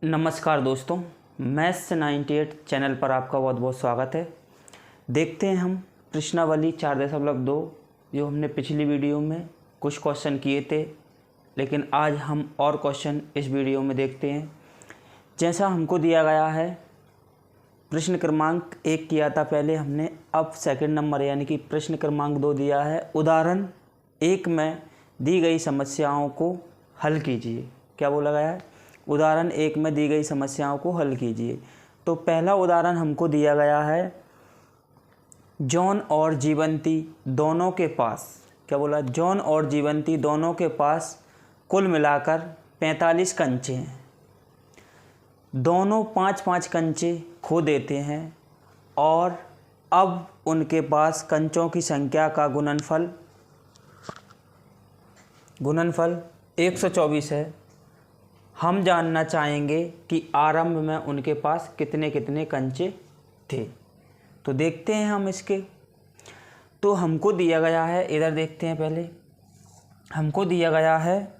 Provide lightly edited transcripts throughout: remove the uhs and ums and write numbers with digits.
नमस्कार दोस्तों, maths 98 channel पर आपका बहुत बहुत स्वागत है। देखते हैं हम प्रश्नावली 4.2 जो हमने पिछली वीडियो में कुछ क्वेश्चन किए थे, लेकिन आज हम और क्वेश्चन इस वीडियो में देखते हैं। जैसा हमको दिया गया है, प्रश्न क्रमांक 1 किया था पहले हमने, अब सेकंड नंबर यानी कि प्रश्न क्रमांक 2 दिया है। उदाहरण 1 में दी गई समस्याओं को हल कीजिए। क्या बोला गया है? उदाहरण 1 में दी गई समस्याओं को हल कीजिए। तो पहला उदाहरण हमको दिया गया है, जॉन और जीवंती दोनों के पास, क्या बोला, जॉन और जीवंती दोनों के पास कुल मिलाकर 45 कंचे हैं। दोनों 5-5 कंचे खो देते हैं और अब उनके पास कंचों की संख्या का गुणनफल 124 है। हम जानना चाहेंगे कि आरंभ में उनके पास कितने कितने कंचे थे। तो देखते हैं हम इसके। तो हमको दिया गया है, इधर देखते हैं पहले, हमको दिया गया है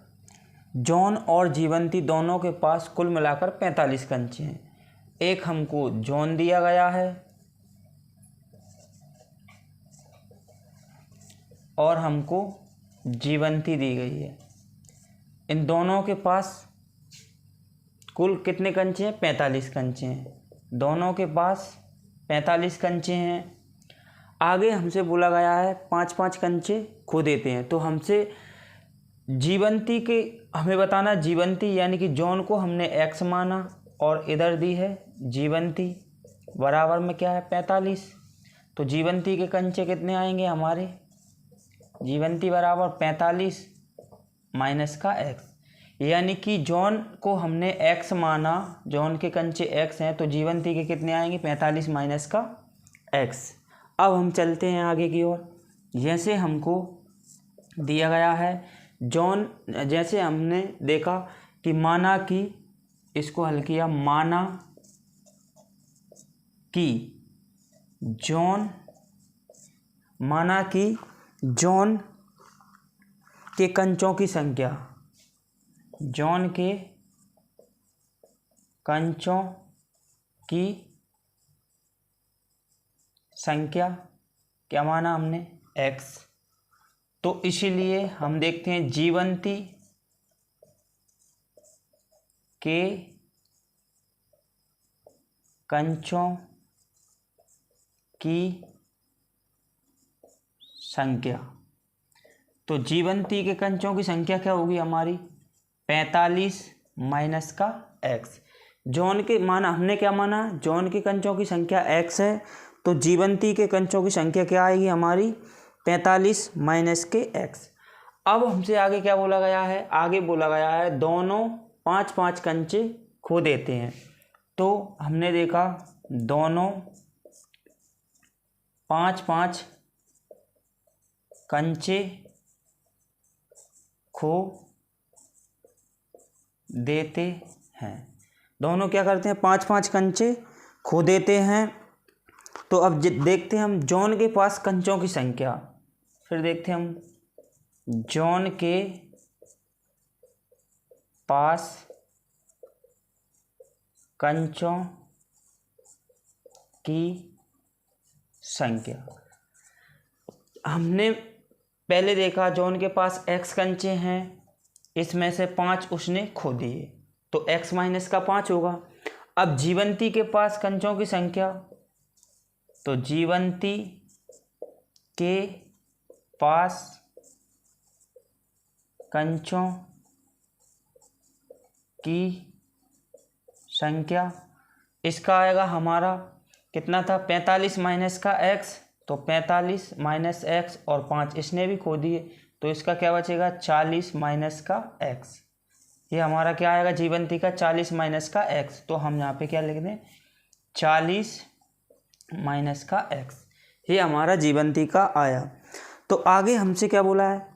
जॉन और जीवंती दोनों के पास कुल मिलाकर 45 कंचे हैं। एक हमको जॉन दिया गया है और हमको जीवंती दी गई है। इन दोनों के पास कुल कितने कंचे हैं? 45 कंचे हैं। दोनों के पास 45 कंचे हैं। आगे हमसे बोला गया है 5-5 कंचे खो देते हैं। तो हमसे जीवंती के हमें बताना, जीवंती यानी कि जॉन को हमने x माना और इधर दी है जीवंती, बराबर में क्या है 45। तो जीवंती के कंचे कितने आएंगे हमारे? जीवंती बराबर 45 माइनस का x, यानी कि जॉन को हमने x माना, जॉन के कंचे x हैं, तो जीवंती के कितने आएंगे? 45 माइनस का x। अब हम चलते हैं आगे की ओर। जैसे हमको दिया गया है जॉन, जैसे हमने देखा कि माना कि, इसको हल किया, माना कि जॉन के कंचों की संख्या, जॉन के कंचों की संख्या क्या माना हमने? x। तो इसीलिए हम देखते हैं जीवंती के कंचों की संख्या, तो जीवंती के कंचों की संख्या क्या होगी हमारी? 45 माइनस का x। जॉन के माना, हमने क्या माना? जॉन के कंचों की संख्या x है, तो जीवंती के कंचों की संख्या क्या आएगी हमारी? 45 माइनस के x। अब हमसे आगे क्या बोला गया है? आगे बोला गया है दोनों 5-5 कंचे खो देते हैं। तो हमने देखा दोनों 5-5 कंचे खो देते हैं। दोनों क्या करते हैं? 5-5 कंचे खो देते हैं। तो अब देखते हैं हम जॉन के पास कंचों की संख्या। फिर देखते हैं हम जॉन के पास कंचों की संख्या। हमने पहले देखा जॉन के पास x कंचे हैं, इसमें से 5 उसने खो दिए, तो x माइनस का 5 होगा। अब जीवंती के पास कंचों की संख्या, तो जीवंती के पास कंचों की संख्या, इसका आएगा हमारा कितना था? 45 माइनस का x, तो 45 माइनस x और 5 इसने भी खो दिए, तो इसका क्या बचेगा? 40 माइनस का x। ये हमारा क्या आएगा? जीवंती का 40 माइनस का x। तो हम यहाँ पे क्या लिख दें? 40 माइनस का x। ये हमारा जीवंती का आया। तो आगे हमसे क्या बोला है?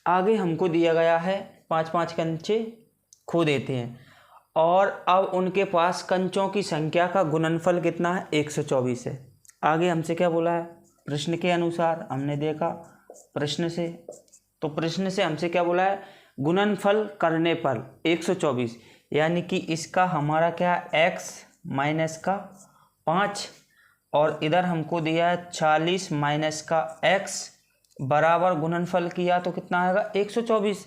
आगे हमको दिया गया है 5-5 कंचे खो देते हैं और अब उनके पास कंचों की संख्या का गुणनफल कितना है? 124 है। आगे हमसे क्या बोला है? प्रश्न के अनुसार हमने देखा प्रश्न से, तो प्रश्न से हमसे क्या बोला है? गुणनफल करने पर 124, यानी कि इसका हमारा क्या है, x माइनस का 5, और इधर हमको दिया है 40 माइनस का x बराबर गुणनफल किया तो कितना आएगा 124।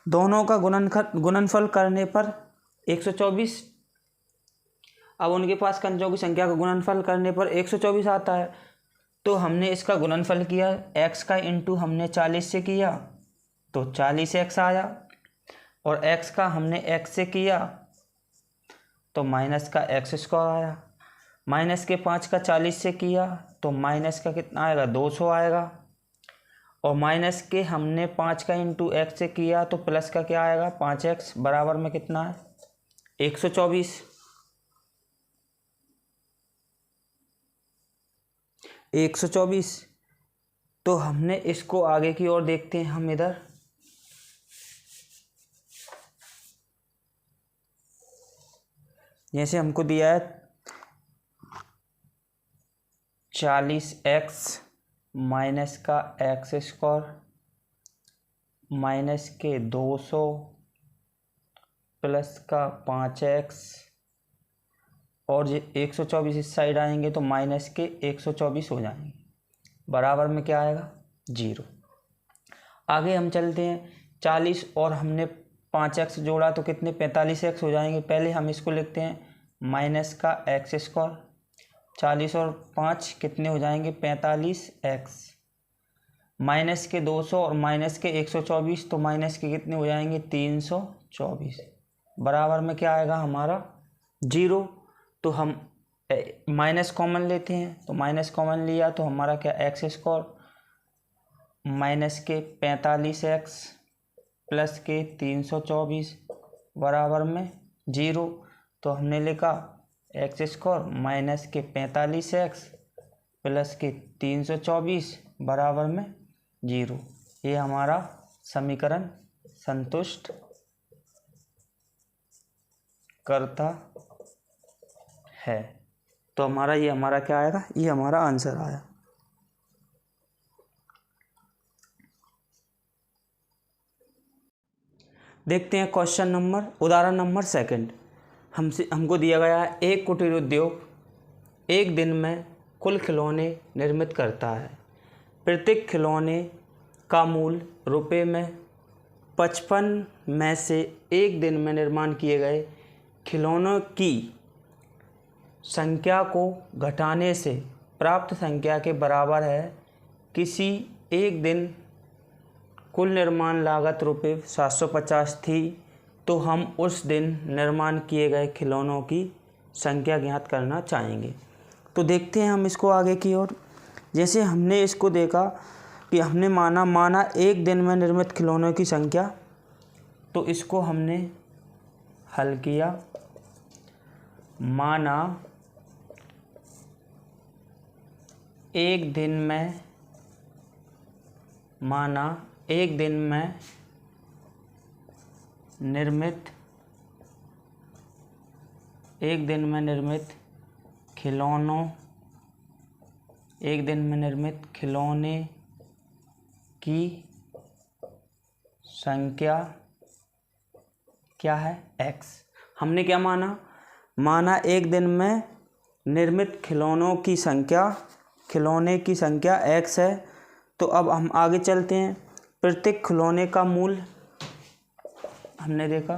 दोनों का गुणनफल करने पर 124। अब उनके पास कंचों की संख्या का गुणनफल करने पर 124 आता है। तो हमने इसका गुणनफल किया, x का इंटू हमने 40 से किया तो 40x आया, और x का हमने x से किया तो माइनस का x स्क्वायर आया। माइनस के 5 का 40 से किया तो माइनस का कितना आएगा 200 आएगा, और माइनस के हमने 5 का इंटू x से किया तो प्लस का क्या आएगा 5x बराबर में कितना है 124। 124। तो हमने इसको आगे की ओर देखते हैं हम इधर। जैसे हमको दिया है 40x माइनस का x स्क्वायर माइनस के 200 प्लस का 5x, और ये 124 इस साइड आएंगे तो माइनस के 124 हो जाएंगे, बराबर में क्या आएगा 0। आगे हम चलते हैं, 40 और हमने 5x जोड़ा तो कितने 45x हो जाएंगे। पहले हम इसको लिखते हैं माइनस का x स्क्वायर, 40 और 5 कितने हो जाएंगे 45x, माइनस के 200 और माइनस के 124 तो माइनस के कितने हो जाएंगे 324, बराबर में क्या आएगा हमारा 0। तो हम माइनस कॉमन लेते हैं, तो माइनस कॉमन लिया तो हमारा क्या x स्क्वायर माइनस के 45x प्लस के 324 बराबर में 0। तो हमने लिखा x स्क्वायर माइनस के 45x प्लस के 324 बराबर में 0। ये हमारा समीकरण संतुष्ट करता है। तो हमारा क्या आएगा, ये हमारा आंसर आया। देखते हैं क्वेश्चन नंबर, उदाहरण नंबर 2। हमको दिया गया है एक कुटीर उद्योग एक दिन में कुल खिलौने निर्मित करता है। प्रत्येक खिलौने का मूल्य रुपये में 55 में से एक दिन में निर्माण किए गए खिलौनों की संख्या को घटाने से प्राप्त संख्या के बराबर है। किसी एक दिन कुल निर्माण लागत रुपये 750 थी, तो हम उस दिन निर्माण किए गए खिलौनों की संख्या ज्ञात करना चाहेंगे। तो देखते हैं हम इसको आगे की ओर। जैसे हमने इसको देखा कि हमने माना एक दिन में निर्मित खिलौनों की संख्या, तो इसको हमने हल किया। माना एक दिन में निर्मित खिलौने की संख्या क्या है x। हमने क्या माना एक दिन में निर्मित खिलौने की संख्या x है। तो अब हम आगे चलते हैं। प्रत्येक खिलौने का मूल्य हमने देखा,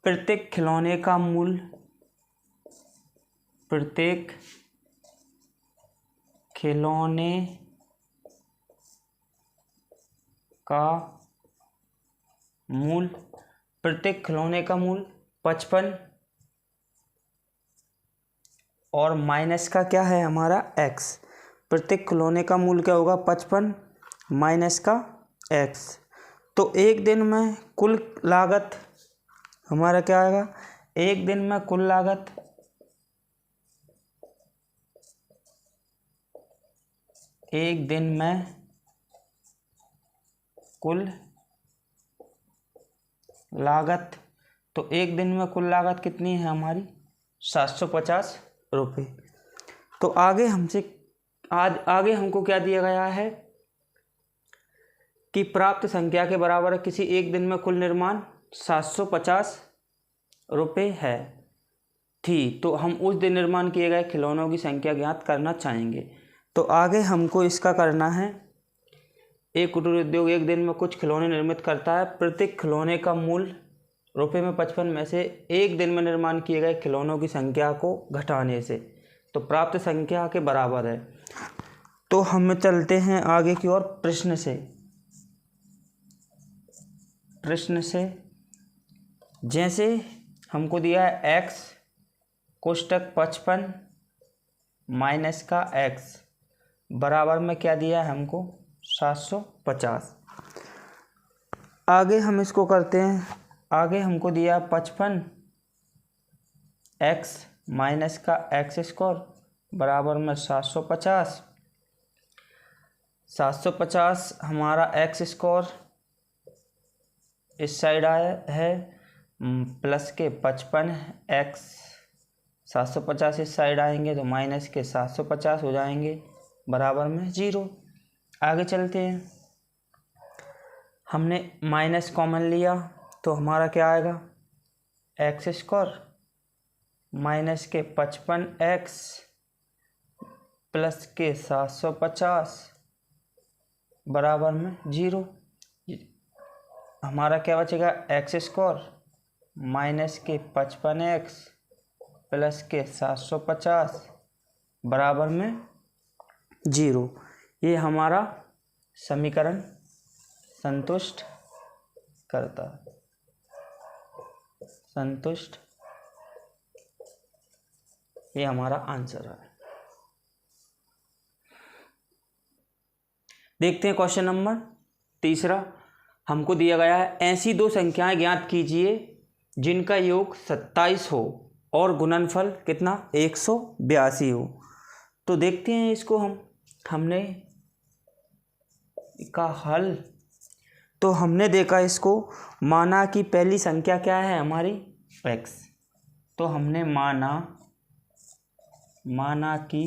प्रत्येक खिलौने का मूल्य प्रत्येक खिलौने का मूल्य 55 और माइनस का क्या है हमारा x। प्रत्येक खिलौने का मूल्य क्या होगा 55 माइनस का x। तो एक दिन में कुल लागत हमारा क्या आएगा, एक दिन में कुल लागत तो एक दिन में कुल लागत कितनी है हमारी 750 रुपये। तो आगे हमको क्या दिया गया है कि प्राप्त संख्या के बराबर किसी एक दिन में कुल निर्माण 750 रुपये है थी। तो हम उस दिन निर्माण किए गए खिलौनों की संख्या ज्ञात करना चाहेंगे। तो आगे हमको इसका करना है। एक कुटीर उद्योग एक दिन में कुछ खिलौने निर्मित करता है। प्रत्येक खिलौने का मूल्य रुपये में 55 में से एक दिन में निर्माण किए गए खिलौनों की संख्या को घटाने से तो प्राप्त संख्या के बराबर है। तो हम चलते हैं आगे की ओर प्रश्न से। जैसे हमको दिया है x कोष्टक 55 माइनस का x बराबर में क्या दिया है हमको 750। आगे हम इसको करते हैं। आगे हमको दिया 55 x माइनस का x स्क्वायर बराबर में 750। 750 हमारा x स्क्वायर इस साइड आया है प्लस के 55 x 750 इस साइड आएंगे तो माइनस के 750 हो जाएंगे बराबर में 0। आगे चलते हैं। हमने माइनस कॉमन लिया तो हमारा क्या आएगा एक्स स्क्वायर माइनस के 55x प्लस के 750 बराबर में 0। हमारा क्या बचेगा एक्स स्क्वायर माइनस के 55x प्लस के 750 बराबर में 0। ये हमारा समीकरण संतुष्ट करता है। संतुष्ट, ये हमारा आंसर है। देखते हैं क्वेश्चन नंबर 3। हमको दिया गया है ऐसी दो संख्याएं ज्ञात कीजिए जिनका योग 27 हो और गुणनफल कितना 182 हो। तो देखते हैं इसको हमने का हल। तो हमने देखा इसको माना कि पहली संख्या क्या है हमारी x। तो हमने माना कि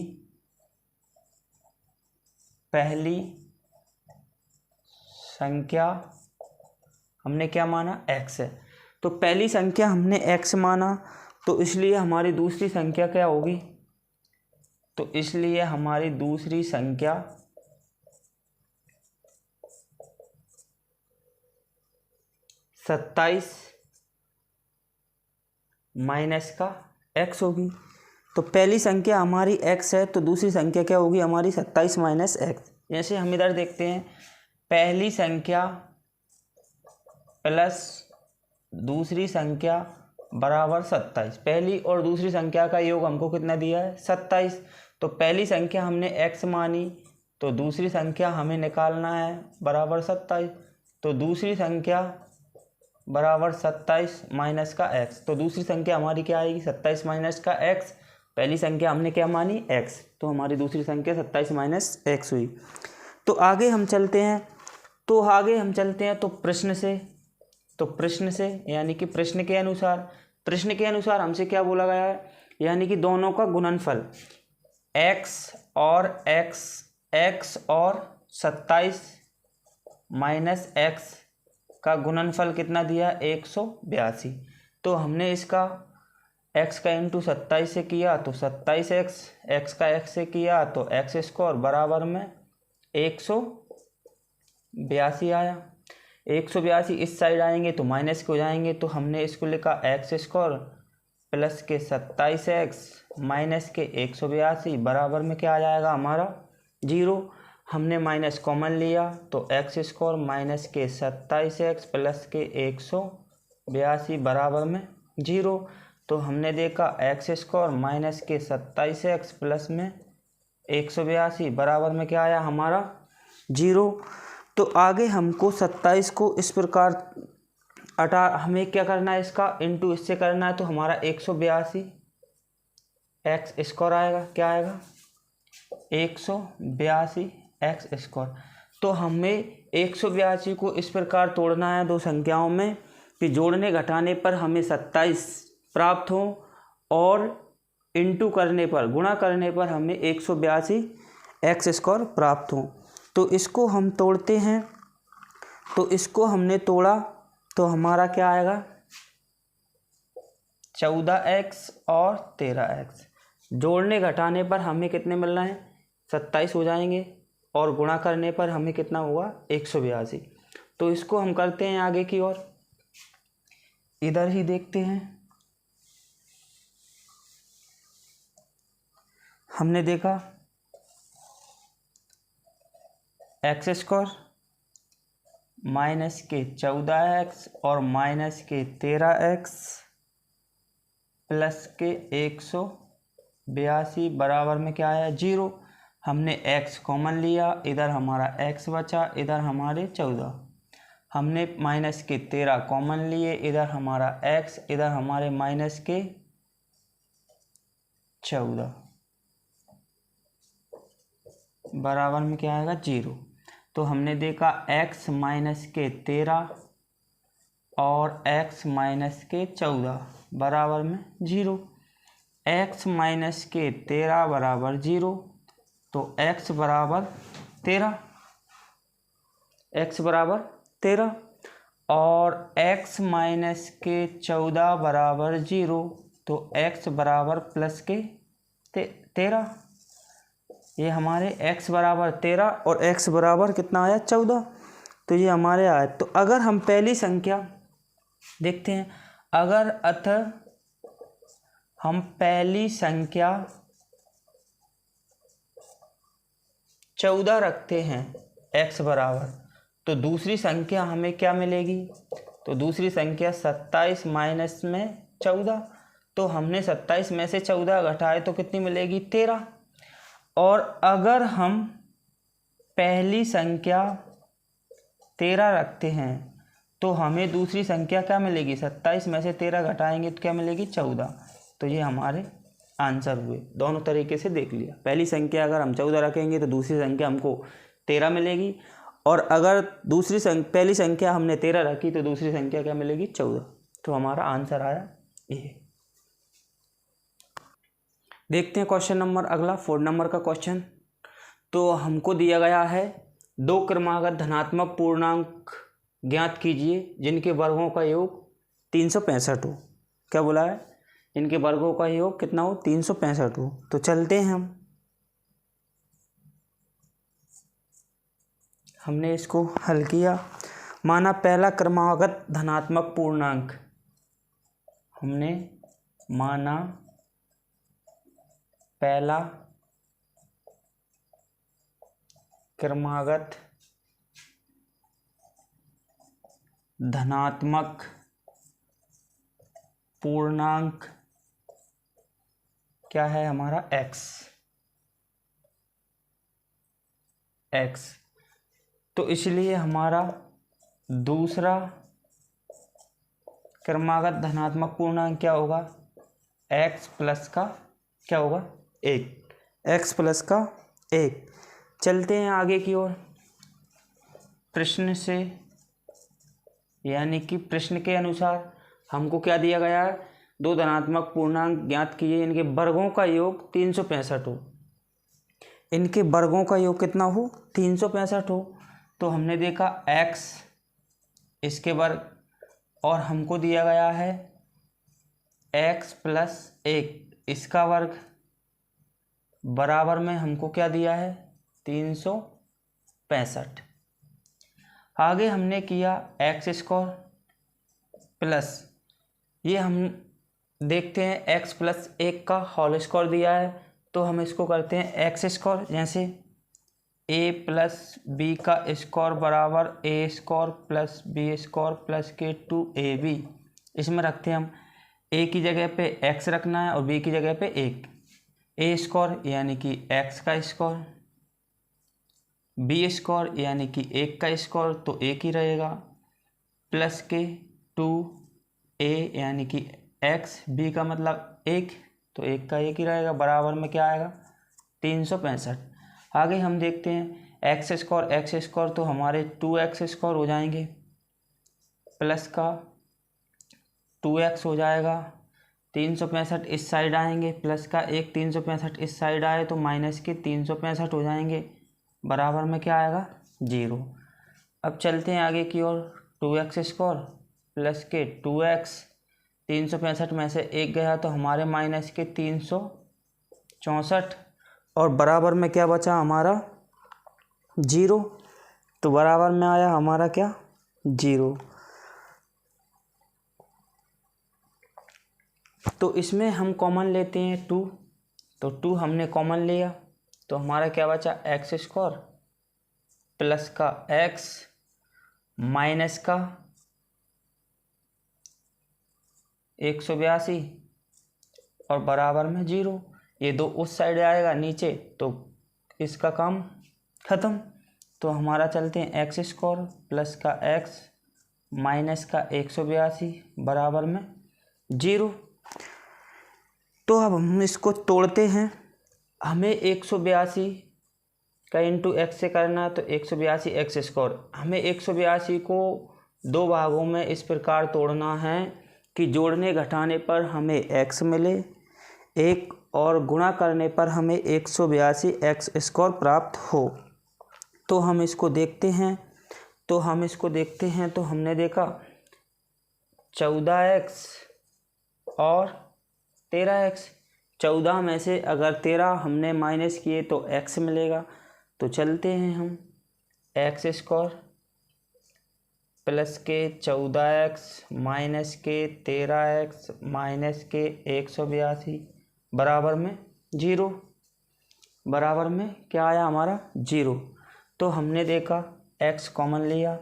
पहली संख्या हमने क्या माना x है। तो पहली संख्या हमने x माना तो इसलिए हमारी दूसरी संख्या क्या होगी। तो इसलिए हमारी दूसरी संख्या 27 माइनस का x होगी। तो पहली संख्या हमारी x है तो दूसरी संख्या क्या होगी हमारी 27 माइनस x। जैसे हम इधर देखते हैं पहली संख्या प्लस दूसरी संख्या बराबर 27। पहली और दूसरी संख्या का योग हमको कितना दिया है 27। तो पहली संख्या हमने x मानी तो दूसरी संख्या हमें निकालना है बराबर 27। तो दूसरी संख्या बराबर 27 माइनस का x। तो दूसरी संख्या हमारी क्या आएगी 27 माइनस का x। पहली संख्या हमने क्या मानी x, तो हमारी दूसरी संख्या 27 माइनस x हुई। तो आगे हम चलते हैं। तो प्रश्न से यानी कि प्रश्न के अनुसार हमसे क्या बोला गया है, यानी कि दोनों का गुणनफल x और 27 माइनस x का गुणनफल कितना दिया 182। तो हमने इसका x का इंटू 27 से किया तो 27x, x का x से किया तो x स्क्वायर बराबर में 182 आया। 182 इस साइड आएंगे तो माइनस के हो जाएंगे। तो हमने इसको लिखा एक्स स्क्वायर प्लस के 27x माइनस के 182 बराबर में क्या आ जाएगा हमारा 0। हमने माइनस कॉमन लिया तो एक्स स्क्वायर माइनस के 27x प्लस के 182 बराबर में 0। तो हमने देखा एक्स स्क्वायर माइनस के 27x प्लस में 182 बराबर में क्या आया हमारा 0। तो आगे हमको 27 को इस प्रकार हमें क्या करना है, इसका इंटू इससे करना है। तो हमारा 182 एक्स स्क्वायर आएगा, क्या आएगा 182 एक्स स्क्वायर। तो हमें 182 को इस प्रकार तोड़ना है दो संख्याओं में कि जोड़ने घटाने पर हमें 27 प्राप्त हो और इंटू करने पर गुणा करने पर हमें 182 एक्स स्क्वायर प्राप्त हो। तो इसको हम तोड़ते हैं। तो इसको हमने तोड़ा तो हमारा क्या आएगा 14x और 13x। जोड़ने घटाने पर हमें कितने मिल रहे हैं 27 हो जाएंगे और गुणा करने पर हमें कितना होगा 182। तो इसको हम करते हैं आगे की ओर, इधर ही देखते हैं। हमने देखा x² माइनस के 14x और माइनस के 13x प्लस के 182 बराबर में क्या आया 0। हमने x कॉमन लिया, इधर हमारा x बचा, इधर हमारे 14। हमने माइनस के 13 कॉमन लिए, इधर हमारा x, इधर हमारे माइनस के 14 बराबर में क्या आएगा 0। तो हमने देखा x माइनस के 13 और x माइनस के 14 बराबर में 0। x माइनस के 13 बराबर 0, तो x बराबर 13, x बराबर 13 और x माइनस के 14 बराबर 0, तो x बराबर प्लस के 13। ये हमारे x बराबर 13 और x बराबर कितना आया 14, तो ये हमारे आया। तो अगर हम पहली संख्या देखते हैं, अगर अतः हम पहली संख्या 14 रखते हैं x बराबर, तो दूसरी संख्या हमें क्या मिलेगी, तो दूसरी संख्या 27 माइनस में 14, तो हमने 27 में से 14 घटाए तो कितनी मिलेगी 13। और अगर हम पहली संख्या 13 रखते हैं तो हमें दूसरी संख्या क्या मिलेगी 27 में से 13 घटाएंगे तो क्या मिलेगी 14। तो ये हमारे आंसर हुए, दोनों तरीके से देख लिया। पहली संख्या अगर हम 14 रखेंगे तो दूसरी संख्या हमको 13 मिलेगी, और अगर पहली संख्या हमने 13 रखी तो दूसरी संख्या क्या मिलेगी 14। तो हमारा आंसर आया ये। देखते हैं क्वेश्चन नंबर अगला 4 नंबर का क्वेश्चन। तो हमको दिया गया है 2 क्रमागत धनात्मक पूर्णांक ज्ञात कीजिए जिनके वर्गों का योग 365 हो। क्या बोला है, इनके वर्गों का योग कितना हो 365 हो। तो चलते हैं हमने इसको हल किया। माना पहला क्रमागत धनात्मक पूर्णांक, हमने माना पहला क्रमागत धनात्मक पूर्णांक क्या है हमारा x। तो इसलिए हमारा दूसरा क्रमागत धनात्मक पूर्णांक क्या होगा x प्लस का क्या होगा 1, x प्लस का 1। चलते हैं आगे की ओर। प्रश्न से यानी कि प्रश्न के अनुसार हमको क्या दिया गया है, 2 धनात्मक पूर्णांक ज्ञात कीजिए इनके वर्गों का योग 365 हो। इनके वर्गों का योग कितना हो 365 हो। तो हमने देखा x इसके वर्ग, और हमको दिया गया है x प्लस 1 इसका वर्ग, बराबर में हमको क्या दिया है 365। आगे हमने किया x² प्लस, ये हम देखते हैं x प्लस 1 का होल स्क्वायर दिया है, तो हम इसको करते हैं x²। जैसे a प्लस बी का स्क्वायर बराबर a² प्लस b² प्लस के 2ab। इसमें रखते हैं हम a की जगह पे x रखना है और b की जगह पे 1, a² यानी कि x का स्क्वायर, b² यानी कि 1 का स्क्वायर तो 1 ही रहेगा, प्लस के 2a यानी कि x, b का मतलब 1 तो 1 का 1 ही रहेगा, बराबर में क्या आएगा 365। आगे हम देखते हैं x² तो हमारे 2x² हो जाएंगे, प्लस का 2x हो जाएगा, 365 इस साइड आएंगे, प्लस का 1 365 इस साइड आए तो माइनस के 365 हो जाएंगे, बराबर में क्या आएगा 0। अब चलते हैं आगे की ओर 2x² प्लस के 2x, 365 में से 1 गया तो हमारे माइनस के 364, और बराबर में क्या बचा हमारा 0। तो बराबर में आया हमारा क्या 0। तो इसमें हम कॉमन लेते हैं 2, तो 2 हमने कॉमन लिया तो हमारा क्या बचा एक्स स्क्वायर प्लस का x माइनस का 182 और बराबर में 0। ये 2 उस साइड आएगा नीचे तो इसका काम ख़त्म। तो हमारा चलते हैं एक्स स्क्वायर प्लस का x माइनस का 182 बराबर में 0। तो अब हम इसको तोड़ते हैं। हमें 182 का इंटू एक्स से करना है तो 182 एक्स स्क्वायर। हमें 182 को 2 भागों में इस प्रकार तोड़ना है कि जोड़ने घटाने पर हमें x मिले एक और गुणा करने पर हमें 182 एक्स स्क्वायर प्राप्त हो। तो हम इसको देखते हैं तो हमने देखा 14x और 13x। 14 में से अगर 13 हमने माइनस किए तो x मिलेगा। तो चलते हैं हम एक्स स्क्वायर प्लस के 14x माइनस के 13x माइनस के 182 बराबर में 0। बराबर में क्या आया हमारा 0। तो हमने देखा x कॉमन लिया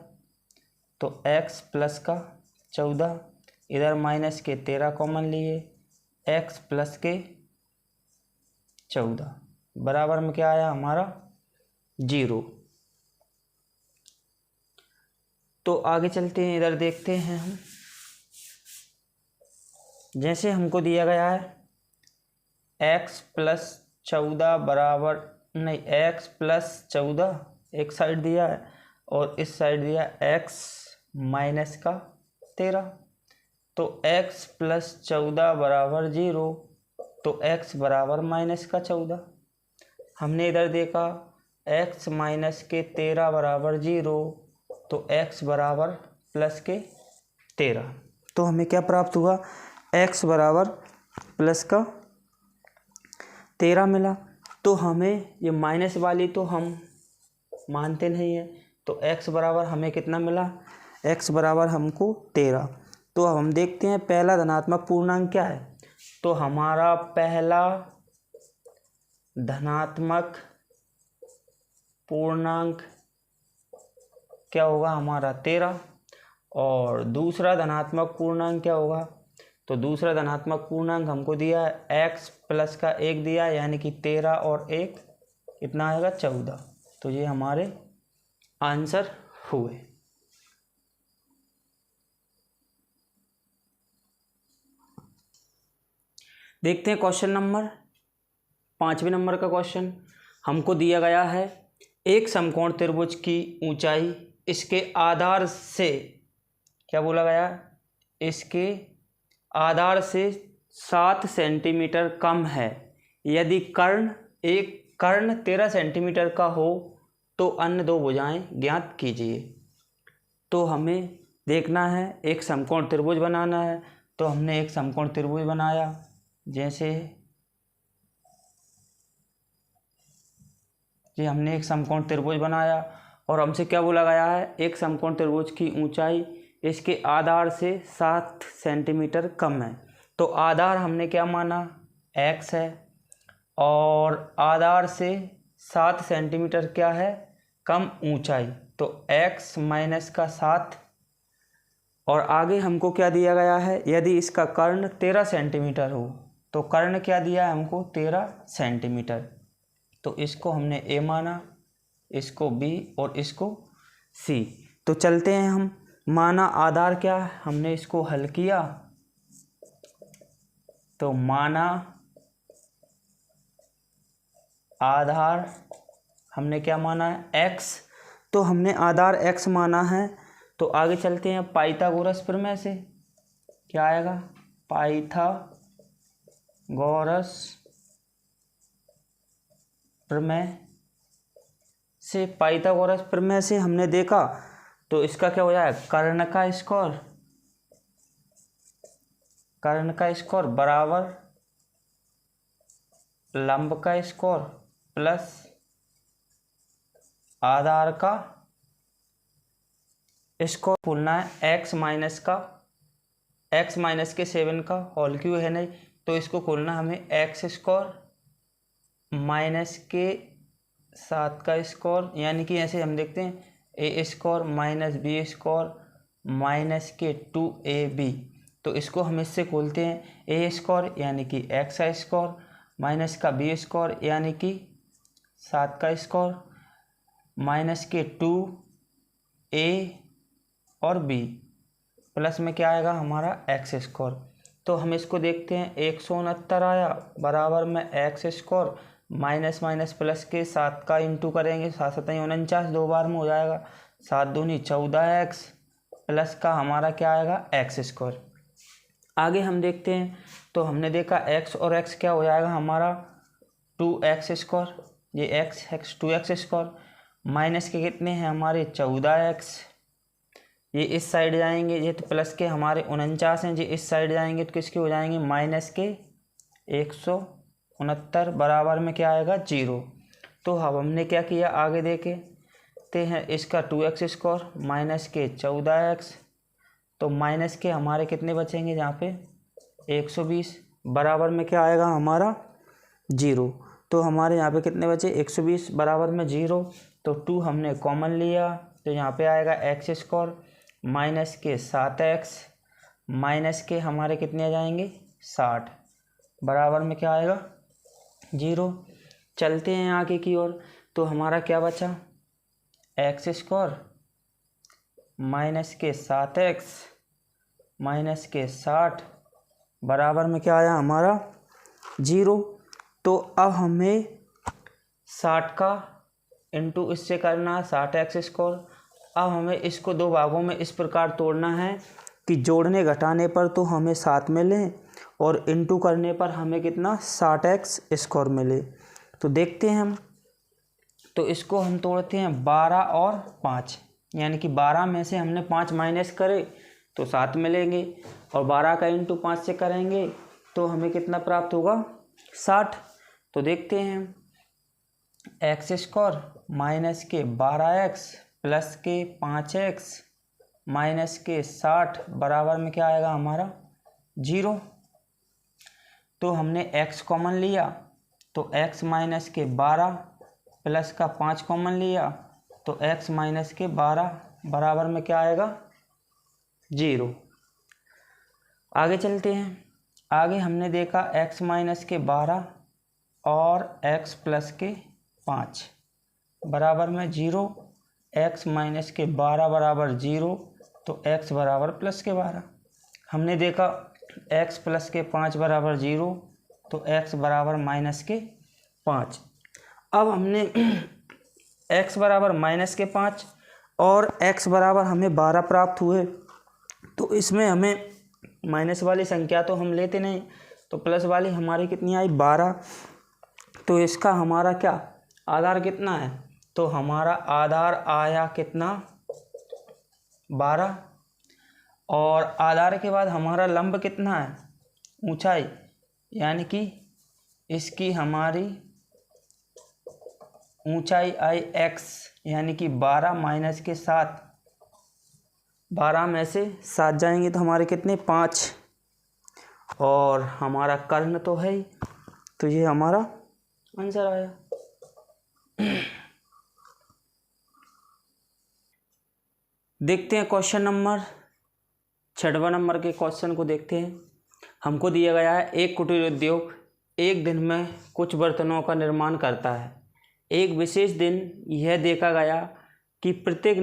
तो x प्लस का 14, इधर माइनस के 13 कॉमन लिए x प्लस के 14 बराबर में क्या आया हमारा 0। तो आगे चलते हैं, इधर देखते हैं हम। जैसे हमको दिया गया है x प्लस 14 बराबर नहीं x प्लस 14 एक साइड दिया है और इस साइड दिया x माइनस का 13। तो x प्लस 14 बराबर 0 तो x बराबर माइनस का 14। हमने इधर देखा x माइनस के 13 बराबर 0 तो x बराबर प्लस के 13। तो हमें क्या प्राप्त हुआ x बराबर प्लस का 13 मिला। तो हमें ये माइनस वाली तो हम मानते नहीं हैं तो x बराबर हमें कितना मिला x बराबर हमको 13। तो अब हम देखते हैं पहला धनात्मक पूर्णांक क्या है। तो हमारा पहला धनात्मक पूर्णांक क्या होगा हमारा 13 और दूसरा धनात्मक पूर्णांक क्या होगा। तो दूसरा धनात्मक पूर्णांक हमको दिया है x प्लस का 1 दिया यानी कि 13 और 1 कितना आएगा 14। तो ये हमारे आंसर हुए। देखते हैं क्वेश्चन नंबर 5वें नंबर का क्वेश्चन। हमको दिया गया है एक समकोण त्रिभुज की ऊंचाई इसके आधार से क्या बोला गया इसके आधार से 7 सेंटीमीटर कम है। यदि एक कर्ण 13 सेंटीमीटर का हो तो अन्य 2 भुजाएं ज्ञात कीजिए। तो हमें देखना है एक समकोण त्रिभुज बनाना है। तो हमने एक समकोण त्रिभुज बनाया। जैसे कि हमने एक समकोण त्रिभुज बनाया और हमसे क्या बोला गया है एक समकोण त्रिभुज की ऊंचाई इसके आधार से 7 सेंटीमीटर कम है। तो आधार हमने क्या माना x है और आधार से 7 सेंटीमीटर क्या है कम ऊंचाई तो x माइनस का 7। और आगे हमको क्या दिया गया है यदि इसका कर्ण 13 सेंटीमीटर हो तो कर्ण क्या दिया है हमको 13 सेंटीमीटर। तो इसको हमने a माना, इसको b और इसको c। तो चलते हैं हम। माना आधार क्या है हमने इसको हल किया तो माना आधार हमने क्या माना है x। तो हमने आधार x माना है। तो आगे चलते हैं पाइथागोरस प्रमेय से क्या आएगा पाइथागोरस प्रमेय से। पाइथागोरस प्रमेय से हमने देखा तो इसका क्या हो जाएगा कर्ण का स्क्वायर कर्ण का स्क्वायर बराबर लंब का स्क्वायर प्लस आधार का स्क्वायर खोलना है। x माइनस के 7 का होल क्यूब है नहीं, तो इसको खोलना हमें एक्स स्क्वायर माइनस के 7 का स्क्वायर, यानी कि ऐसे हम देखते हैं A square minus B square minus के 2ab। तो इसको हम इससे खोलते हैं ए स्क्वायर यानी कि एक्स का स्क्वायर माइनस का बी स्क्वायर यानी कि 7 का स्क्वायर माइनस के 2a और b प्लस में क्या आएगा हमारा एक्स स्क्वायर। तो हम इसको देखते हैं 169 आया बराबर में x square minus minus plus के 7 का इंटू करेंगे, 7 7 49 दो बार में हो जाएगा, 7 दूनी 14x प्लस का हमारा क्या आएगा एक्स स्क्वायर। आगे हम देखते हैं तो हमने देखा x और x क्या हो जाएगा हमारा 2x स्क्वायर, ये x 2x स्क्वायर माइनस के कितने हैं हमारे 14x, ये इस साइड जाएंगे, ये तो प्लस के हमारे 49 हैं, ये इस साइड जाएंगे तो किसके हो जाएंगे माइनस के 169 बराबर में क्या आएगा 0। तो अब हमने क्या किया आगे देखते हैं इसका 2x स्क्वायर माइनस के 14x, तो माइनस के हमारे कितने बचेंगे यहाँ पे 120 बराबर में क्या आएगा हमारा 0। तो हमारे यहाँ पे कितने बचे 120 बराबर में 0, तो 2 हमने कॉमन लिया तो यहाँ पे आएगा एक्स स्क्वायर माइनस के 7x माइनस के हमारे कितने आ जाएंगे 60 बराबर में क्या आएगा 0। चलते हैं आगे की ओर, तो हमारा क्या बचा एक्स स्क्वायर माइनस के 7x माइनस के 60 बराबर में क्या आया हमारा 0। तो अब हमें 60 का इंटू इससे करना है 60x स्क्वायर। अब हमें इसको दो भागों में इस प्रकार तोड़ना है कि जोड़ने घटाने पर तो हमें 7 मिले और इंटू करने पर हमें कितना 60x स्क्वायर मिले। तो देखते हैं हम, तो इसको हम तोड़ते हैं 12 और 5, यानी कि 12 में से हमने 5 माइनस करे तो 7 मिलेंगे और 12 का इंटू 5 से करेंगे तो हमें कितना प्राप्त होगा 60। तो देखते हैं एक्स स्क्वायर माइनस के 12x प्लस के 5x माइनस के 60 बराबर में क्या आएगा हमारा 0। तो हमने x कॉमन लिया तो x माइनस के 12 प्लस का 5 कॉमन लिया तो x माइनस के 12 बराबर में क्या आएगा 0। आगे चलते हैं, आगे हमने देखा x माइनस के 12 और x प्लस के 5 बराबर में 0, x माइनस के 12 बराबर 0, तो x बराबर प्लस के 12। हमने देखा x प्लस के 5 बराबर 0, तो x बराबर माइनस के 5। अब हमने x बराबर माइनस के 5 और x बराबर हमें 12 प्राप्त हुए, तो इसमें हमें माइनस वाली संख्या तो हम लेते नहीं, तो प्लस वाली हमारी कितनी आई 12। तो इसका हमारा क्या आधार कितना है, तो हमारा आधार आया कितना 12, और आधार के बाद हमारा लंब कितना है ऊंचाई, यानी कि इसकी हमारी ऊंचाई आई x, यानी कि 12 माइनस के 7, 12 में से 7 जाएंगे तो हमारे कितने 5, और हमारा कर्ण तो है ही, तो ये हमारा आंसर आया। देखते हैं क्वेश्चन नंबर 6वां नंबर के क्वेश्चन को देखते हैं। हमको दिया गया है एक कुटीर उद्योग एक दिन में कुछ बर्तनों का निर्माण करता है। एक विशेष दिन यह देखा गया कि प्रत्येक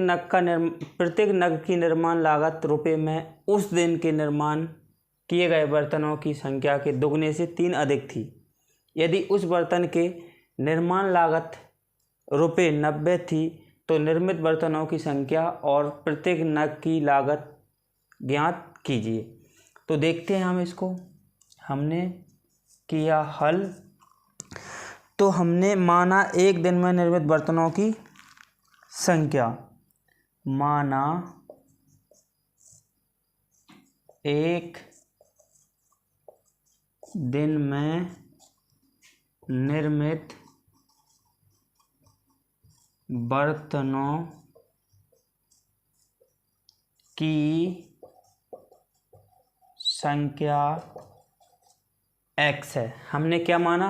नग की निर्माण लागत रुपये में उस दिन के निर्माण किए गए बर्तनों की संख्या के दुगने से 3 अधिक थी। यदि उस बर्तन के निर्माण लागत रुपये 90 थी तो निर्मित बर्तनों की संख्या और प्रत्येक नग की लागत ज्ञात कीजिए। तो देखते हैं हम इसको, हमने किया हल। तो हमने माना एक दिन में निर्मित बर्तनों की संख्या, माना एक दिन में निर्मित बर्तनों की संख्या x है। हमने क्या माना,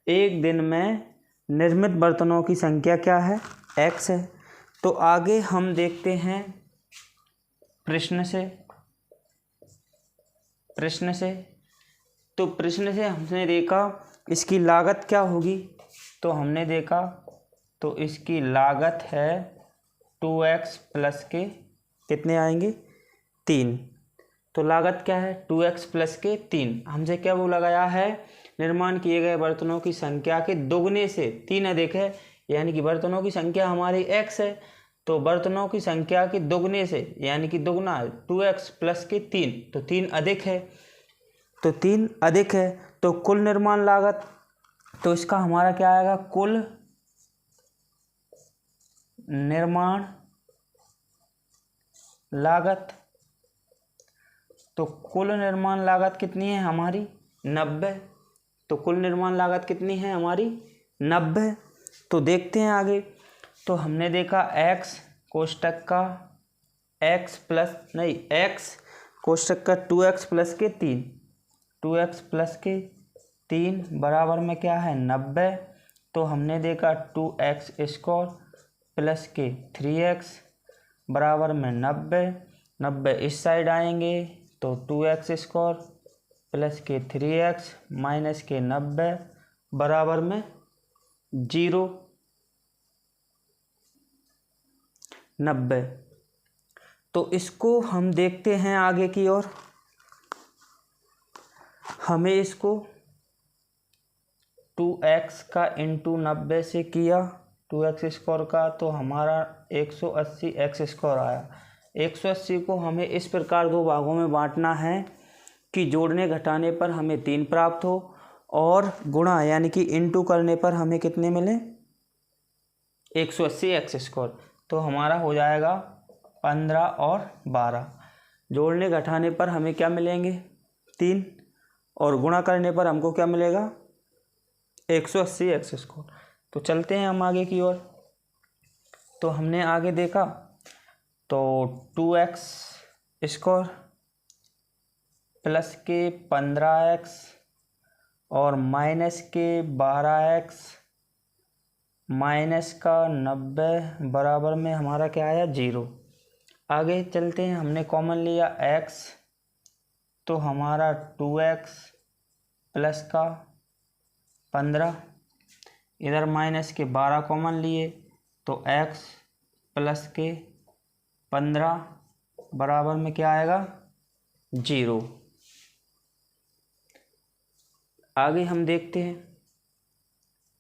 एक दिन में निर्मित बर्तनों की संख्या क्या है, x है। तो आगे हम देखते हैं प्रश्न से। तो प्रश्न से हमने देखा इसकी लागत क्या होगी, तो हमने देखा तो इसकी लागत है 2x प्लस के कितने आएंगे, 3। तो लागत क्या है, 2x प्लस के 3। हमसे क्या वो लगाया है, निर्माण किए गए बर्तनों की संख्या के दोगुने से 3 अधिक है, यानी कि बर्तनों की संख्या हमारी x है, तो बर्तनों की संख्या के दोगुने से यानी कि दोगुना 2x प्लस के 3, तो 3 अधिक है, तो कुल निर्माण लागत, तो इसका हमारा क्या आएगा, कुल निर्माण लागत। तो कुल निर्माण लागत कितनी है हमारी, 90। तो कुल निर्माण लागत कितनी है हमारी, 90। तो देखते हैं आगे। तो हमने देखा x कोष्टक का x कोष्टक का 2x प्लस के 3, 2x प्लस के 3 बराबर में क्या है, 90। तो हमने देखा 2x स्क्वायर प्लस के 3x बराबर में 90 इस साइड आएंगे तो 2x स्क्वायर प्लस के 3x माइनस के 90 बराबर में 0। 90। तो इसको हम देखते हैं आगे की ओर। हमें इसको 2x का इंटू 90 से किया 2x स्क्वायर का, तो हमारा 180 x स्क्वायर आया। 180 को हमें इस प्रकार दो भागों में बांटना है कि जोड़ने घटाने पर हमें 3 प्राप्त हो और गुणा यानी कि इंटू करने पर हमें कितने मिले, 180 x स्क्वायर। तो हमारा हो जाएगा 15 और 12। जोड़ने घटाने पर हमें क्या मिलेंगे, 3, और गुणा करने पर हमको क्या मिलेगा, 180 x स्क्वायर। तो चलते हैं हम आगे की ओर। तो हमने आगे देखा तो 2x स्क्वायर प्लस के 15x और माइनस के 12x माइनस का 90 बराबर में हमारा क्या आया, 0। आगे चलते हैं, हमने कॉमन लिया x, तो हमारा 2x प्लस का 15, इधर माइनस के 12 कॉमन लिए तो x प्लस के 15 बराबर में क्या आएगा, 0। आगे हम देखते हैं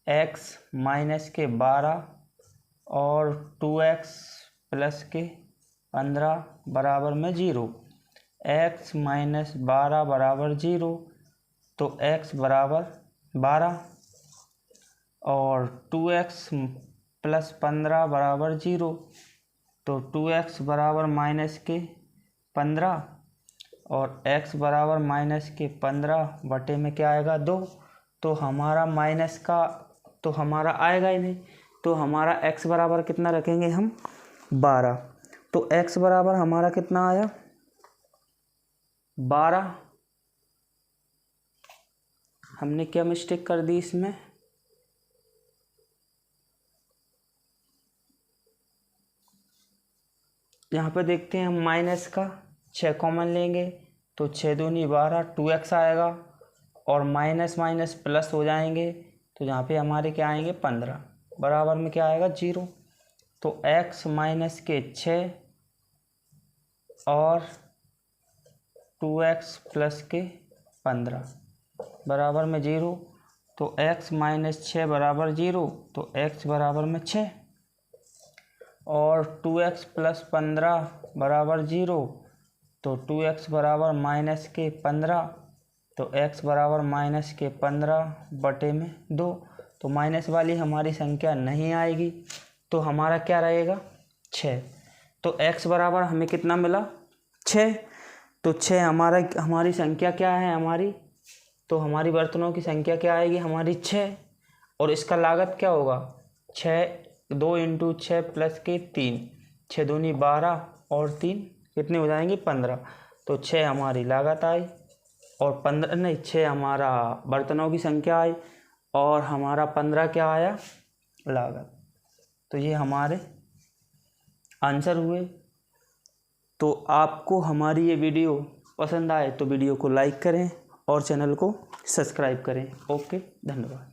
x माइनस के 12 और 2x प्लस के 15 बराबर में 0। x माइनस 12 बराबर 0, तो x बराबर 12 और 2x प्लस 15 बराबर 0, तो 2x बराबर माइनस के 15 और x बराबर माइनस के 15 बटे में क्या आएगा, 2। तो हमारा माइनस का तो हमारा आएगा ही नहीं, तो हमारा x बराबर कितना रखेंगे हम, 12। तो x बराबर हमारा कितना आया, 12। हमने क्या मिस्टेक कर दी इसमें, यहाँ पे देखते हैं हम माइनस का 6 कॉमन लेंगे तो 6 दूनी 12, 2x आएगा और माइनस माइनस प्लस हो जाएंगे, तो यहाँ पे हमारे क्या आएंगे, 15 बराबर में क्या आएगा, 0। तो x माइनस के 6 और 2x प्लस के 15 बराबर में 0, तो x माइनस 6 बराबर 0, तो x बराबर में 6 और 2x प्लस 15 बराबर 0, तो 2x बराबर माइनस के 15, तो x बराबर माइनस के 15 बटे में 2। तो माइनस वाली हमारी संख्या नहीं आएगी, तो हमारा क्या रहेगा, 6। तो x बराबर हमें कितना मिला, 6। तो 6 हमारी संख्या क्या है, हमारी तो हमारी बर्तनों की संख्या क्या आएगी हमारी 6, और इसका लागत क्या होगा 6, 2 × 6 + के 3, 6 दूनी 12 और 3 कितने हो जाएंगे 15। तो 6 हमारी लागत आई और 15 नहीं 6 हमारा बर्तनों की संख्या आई और हमारा 15 क्या आया लागत। तो ये हमारे आंसर हुए। तो आपको हमारी ये वीडियो पसंद आए तो वीडियो को लाइक करें और चैनल को सब्सक्राइब करें। ओके, धन्यवाद।